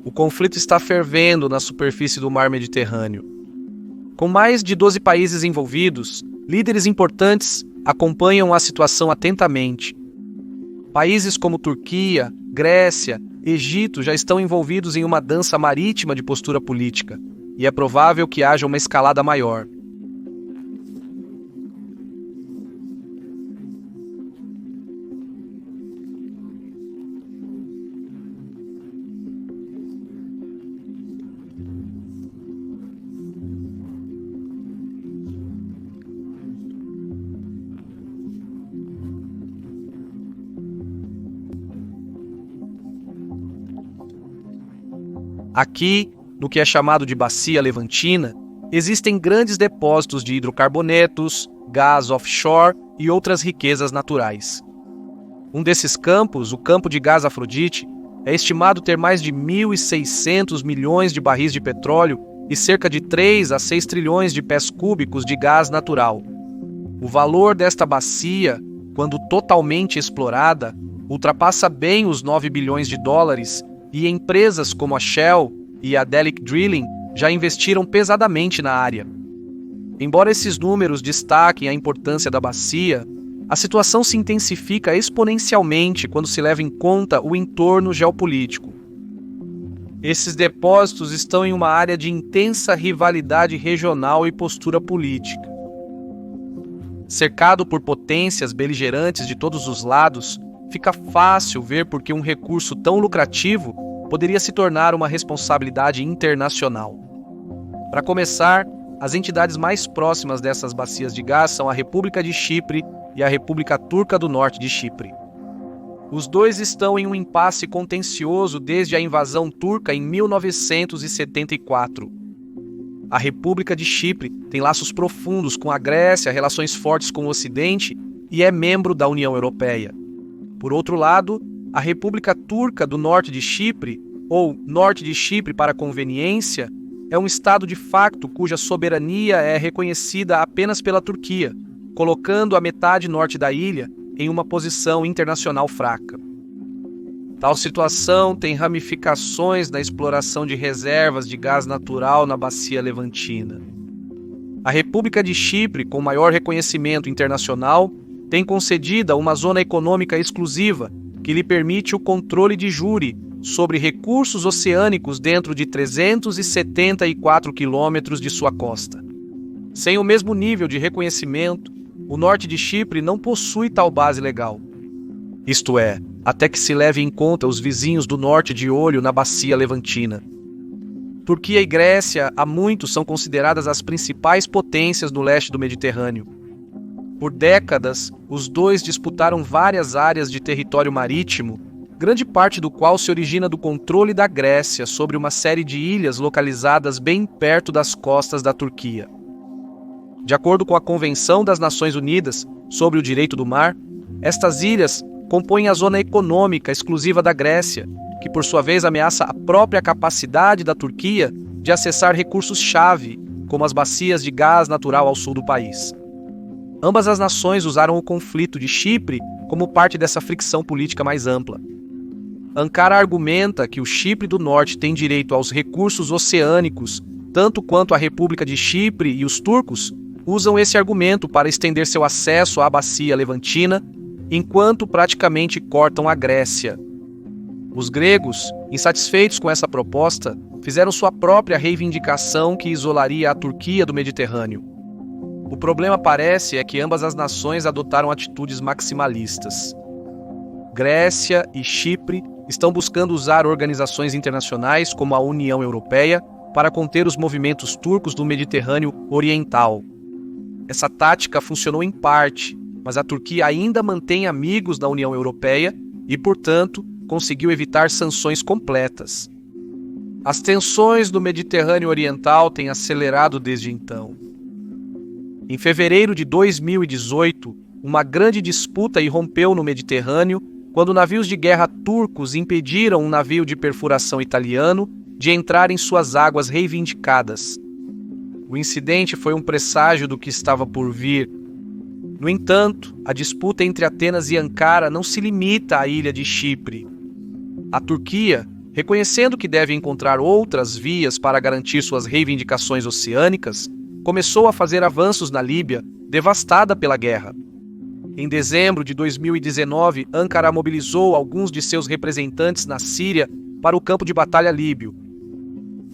O conflito está fervendo na superfície do mar Mediterrâneo. Com mais de 12 países envolvidos, líderes importantes acompanham a situação atentamente. Países como Turquia, Grécia, Egito já estão envolvidos em uma dança marítima de postura política, e é provável que haja uma escalada maior. Aqui, no que é chamado de Bacia Levantina, existem grandes depósitos de hidrocarbonetos, gás offshore e outras riquezas naturais. Um desses campos, o campo de gás Afrodite, é estimado ter mais de 1.600 milhões de barris de petróleo e cerca de 3 a 6 trilhões de pés cúbicos de gás natural. O valor desta bacia, quando totalmente explorada, ultrapassa bem os 9 bilhões de dólares e empresas como a Shell e a Delek Drilling já investiram pesadamente na área. Embora esses números destaquem a importância da bacia, a situação se intensifica exponencialmente quando se leva em conta o entorno geopolítico. Esses depósitos estão em uma área de intensa rivalidade regional e postura política. Cercado por potências beligerantes de todos os lados, fica fácil ver por que um recurso tão lucrativo poderia se tornar uma responsabilidade internacional. Para começar, as entidades mais próximas dessas bacias de gás são a República de Chipre e a República Turca do Norte de Chipre. Os dois estão em um impasse contencioso desde a invasão turca em 1974. A República de Chipre tem laços profundos com a Grécia, relações fortes com o Ocidente e é membro da União Europeia. Por outro lado, a República Turca do Norte de Chipre, ou Norte de Chipre para conveniência, é um estado de facto cuja soberania é reconhecida apenas pela Turquia, colocando a metade norte da ilha em uma posição internacional fraca. Tal situação tem ramificações na exploração de reservas de gás natural na Bacia Levantina. A República de Chipre, com maior reconhecimento internacional, tem concedida uma zona econômica exclusiva que lhe permite o controle de júri sobre recursos oceânicos dentro de 374 quilômetros de sua costa. Sem o mesmo nível de reconhecimento, o norte de Chipre não possui tal base legal. Isto é, até que se leve em conta os vizinhos do norte de olho na Bacia Levantina. Turquia e Grécia há muito são consideradas as principais potências no leste do Mediterrâneo. Por décadas, os dois disputaram várias áreas de território marítimo, grande parte do qual se origina do controle da Grécia sobre uma série de ilhas localizadas bem perto das costas da Turquia. De acordo com a Convenção das Nações Unidas sobre o Direito do Mar, estas ilhas compõem a zona econômica exclusiva da Grécia, que por sua vez ameaça a própria capacidade da Turquia de acessar recursos-chave, como as bacias de gás natural ao sul do país. Ambas as nações usaram o conflito de Chipre como parte dessa fricção política mais ampla. Ankara argumenta que o Chipre do Norte tem direito aos recursos oceânicos, tanto quanto a República de Chipre e os turcos usam esse argumento para estender seu acesso à Bacia Levantina, enquanto praticamente cortam a Grécia. Os gregos, insatisfeitos com essa proposta, fizeram sua própria reivindicação que isolaria a Turquia do Mediterrâneo. O problema parece é que ambas as nações adotaram atitudes maximalistas. Grécia e Chipre estão buscando usar organizações internacionais como a União Europeia para conter os movimentos turcos do Mediterrâneo Oriental. Essa tática funcionou em parte, mas a Turquia ainda mantém amigos da União Europeia e, portanto, conseguiu evitar sanções completas. As tensões do Mediterrâneo Oriental têm acelerado desde então. Em fevereiro de 2018, uma grande disputa irrompeu no Mediterrâneo quando navios de guerra turcos impediram um navio de perfuração italiano de entrar em suas águas reivindicadas. O incidente foi um presságio do que estava por vir. No entanto, a disputa entre Atenas e Ankara não se limita à ilha de Chipre. A Turquia, reconhecendo que deve encontrar outras vias para garantir suas reivindicações oceânicas, começou a fazer avanços na Líbia, devastada pela guerra. Em dezembro de 2019, Ankara mobilizou alguns de seus representantes na Síria para o campo de batalha líbio.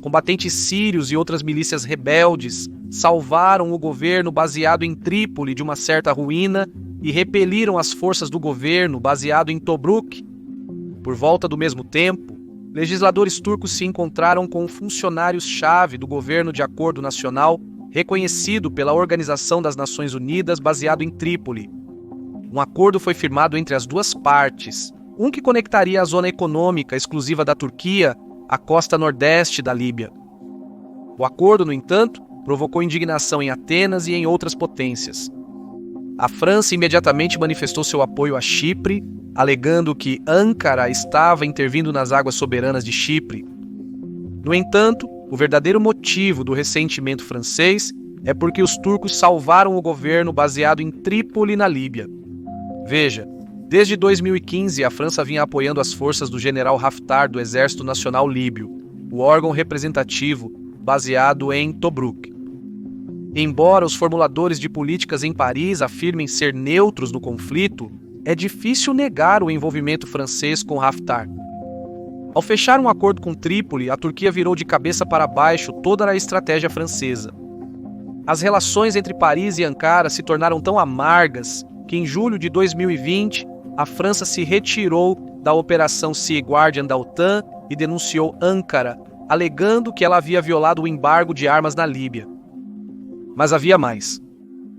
Combatentes sírios e outras milícias rebeldes salvaram o governo baseado em Trípoli de uma certa ruína e repeliram as forças do governo baseado em Tobruk. Por volta do mesmo tempo, legisladores turcos se encontraram com funcionários-chave do governo de acordo nacional reconhecido pela Organização das Nações Unidas baseado em Trípoli. Um acordo foi firmado entre as duas partes, um que conectaria a zona econômica exclusiva da Turquia à costa nordeste da Líbia. O acordo, no entanto, provocou indignação em Atenas e em outras potências. A França imediatamente manifestou seu apoio a Chipre, alegando que Ankara estava intervindo nas águas soberanas de Chipre. No entanto, o verdadeiro motivo do ressentimento francês é porque os turcos salvaram o governo baseado em Trípoli, na Líbia. Veja, desde 2015 a França vinha apoiando as forças do general Haftar do Exército Nacional Líbio, o órgão representativo baseado em Tobruk. Embora os formuladores de políticas em Paris afirmem ser neutros no conflito, é difícil negar o envolvimento francês com Haftar. Ao fechar um acordo com Trípoli, a Turquia virou de cabeça para baixo toda a estratégia francesa. As relações entre Paris e Ankara se tornaram tão amargas que em julho de 2020, a França se retirou da Operação Sea Guardian da OTAN e denunciou Ankara, alegando que ela havia violado o embargo de armas na Líbia. Mas havia mais.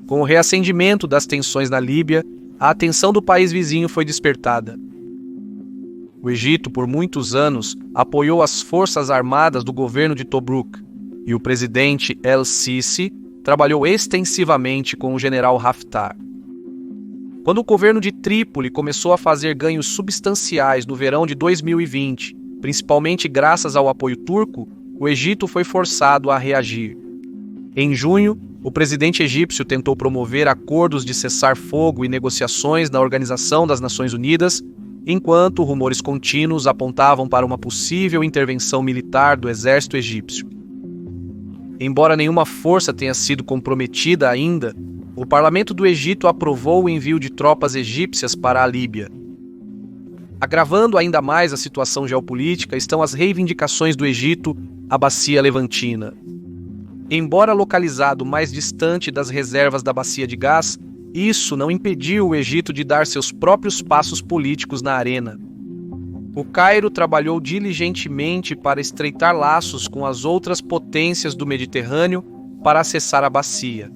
Com o reacendimento das tensões na Líbia, a atenção do país vizinho foi despertada. O Egito, por muitos anos, apoiou as forças armadas do governo de Tobruk, e o presidente El-Sisi trabalhou extensivamente com o general Haftar. Quando o governo de Trípoli começou a fazer ganhos substanciais no verão de 2020, principalmente graças ao apoio turco, o Egito foi forçado a reagir. Em junho, o presidente egípcio tentou promover acordos de cessar-fogo e negociações na Organização das Nações Unidas, enquanto rumores contínuos apontavam para uma possível intervenção militar do exército egípcio. Embora nenhuma força tenha sido comprometida ainda, o parlamento do Egito aprovou o envio de tropas egípcias para a Líbia. Agravando ainda mais a situação geopolítica estão as reivindicações do Egito à Bacia Levantina. Embora localizado mais distante das reservas da bacia de gás, isso não impediu o Egito de dar seus próprios passos políticos na arena. O Cairo trabalhou diligentemente para estreitar laços com as outras potências do Mediterrâneo para acessar a bacia.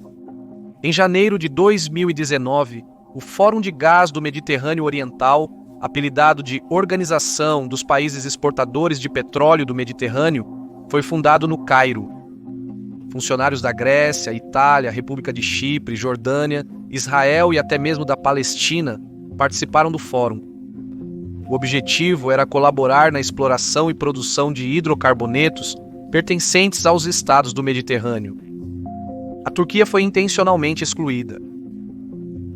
Em janeiro de 2019, o Fórum de Gás do Mediterrâneo Oriental, apelidado de Organização dos Países Exportadores de Petróleo do Mediterrâneo, foi fundado no Cairo. Funcionários da Grécia, Itália, República de Chipre, Jordânia, Israel e até mesmo da Palestina participaram do fórum. O objetivo era colaborar na exploração e produção de hidrocarbonetos pertencentes aos estados do Mediterrâneo. A Turquia foi intencionalmente excluída.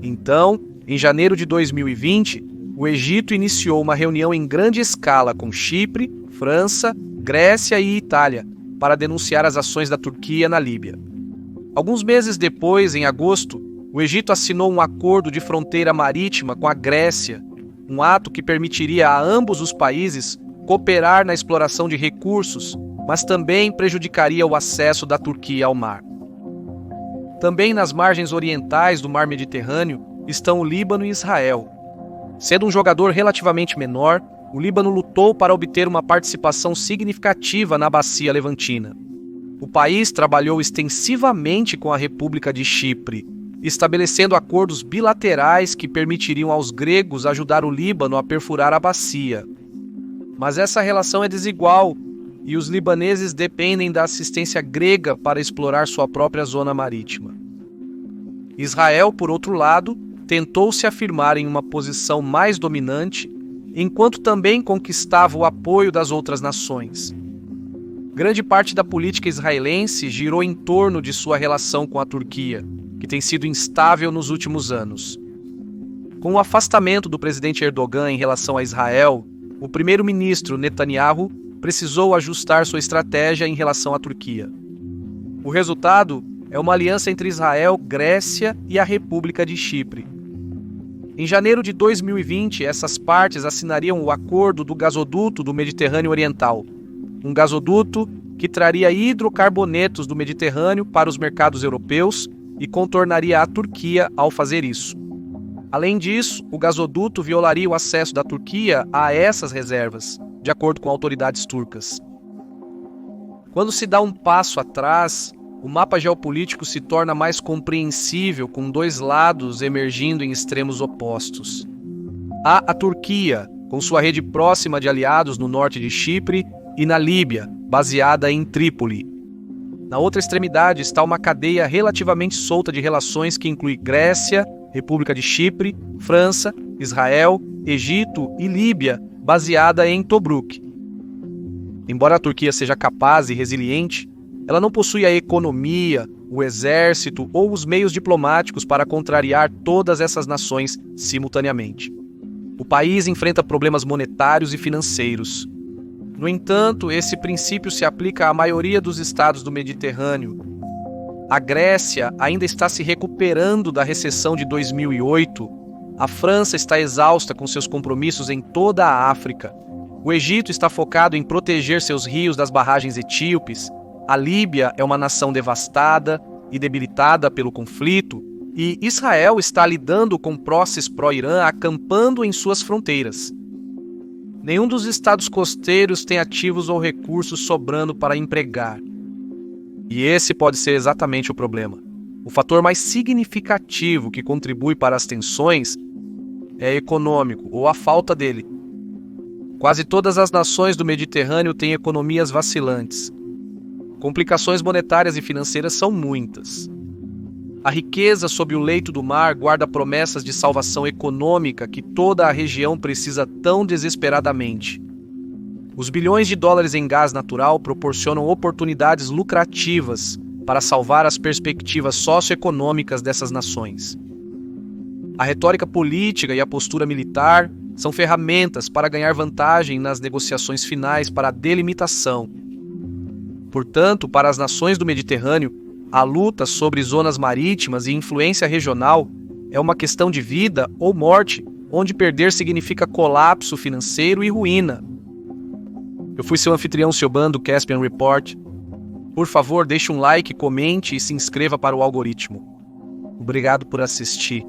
Então, em janeiro de 2020, o Egito iniciou uma reunião em grande escala com Chipre, França, Grécia e Itália para denunciar as ações da Turquia na Líbia. Alguns meses depois, em agosto, o Egito assinou um acordo de fronteira marítima com a Grécia, um ato que permitiria a ambos os países cooperar na exploração de recursos, mas também prejudicaria o acesso da Turquia ao mar. Também nas margens orientais do mar Mediterrâneo estão o Líbano e Israel. Sendo um jogador relativamente menor, o Líbano lutou para obter uma participação significativa na Bacia Levantina. O país trabalhou extensivamente com a República de Chipre, estabelecendo acordos bilaterais que permitiriam aos gregos ajudar o Líbano a perfurar a bacia. Mas essa relação é desigual e os libaneses dependem da assistência grega para explorar sua própria zona marítima. Israel, por outro lado, tentou se afirmar em uma posição mais dominante, enquanto também conquistava o apoio das outras nações. Grande parte da política israelense girou em torno de sua relação com a Turquia, que tem sido instável nos últimos anos. Com o afastamento do presidente Erdogan em relação a Israel, o primeiro-ministro Netanyahu precisou ajustar sua estratégia em relação à Turquia. O resultado é uma aliança entre Israel, Grécia e a República de Chipre. Em janeiro de 2020, essas partes assinariam o Acordo do Gasoduto do Mediterrâneo Oriental, um gasoduto que traria hidrocarbonetos do Mediterrâneo para os mercados europeus e contornaria a Turquia ao fazer isso. Além disso, o gasoduto violaria o acesso da Turquia a essas reservas, de acordo com autoridades turcas. Quando se dá um passo atrás, o mapa geopolítico se torna mais compreensível, com dois lados emergindo em extremos opostos. Há a Turquia, com sua rede próxima de aliados no norte de Chipre e na Líbia, baseada em Trípoli. Na outra extremidade está uma cadeia relativamente solta de relações que inclui Grécia, República de Chipre, França, Israel, Egito e Líbia, baseada em Tobruk. Embora a Turquia seja capaz e resiliente, ela não possui a economia, o exército ou os meios diplomáticos para contrariar todas essas nações simultaneamente. O país enfrenta problemas monetários e financeiros. No entanto, esse princípio se aplica à maioria dos estados do Mediterrâneo. A Grécia ainda está se recuperando da recessão de 2008. A França está exausta com seus compromissos em toda a África. O Egito está focado em proteger seus rios das barragens etíopes. A Líbia é uma nação devastada e debilitada pelo conflito. E Israel está lidando com posses pró-Irã acampando em suas fronteiras. Nenhum dos estados costeiros tem ativos ou recursos sobrando para empregar. E esse pode ser exatamente o problema. O fator mais significativo que contribui para as tensões é econômico, ou a falta dele. Quase todas as nações do Mediterrâneo têm economias vacilantes. Complicações monetárias e financeiras são muitas. A riqueza sob o leito do mar guarda promessas de salvação econômica que toda a região precisa tão desesperadamente. Os bilhões de dólares em gás natural proporcionam oportunidades lucrativas para salvar as perspectivas socioeconômicas dessas nações. A retórica política e a postura militar são ferramentas para ganhar vantagem nas negociações finais para a delimitação. Portanto, para as nações do Mediterrâneo, a luta sobre zonas marítimas e influência regional é uma questão de vida ou morte, onde perder significa colapso financeiro e ruína. Eu fui seu anfitrião Sioban do Caspian Report. Por favor, deixe um like, comente e se inscreva para o algoritmo. Obrigado por assistir.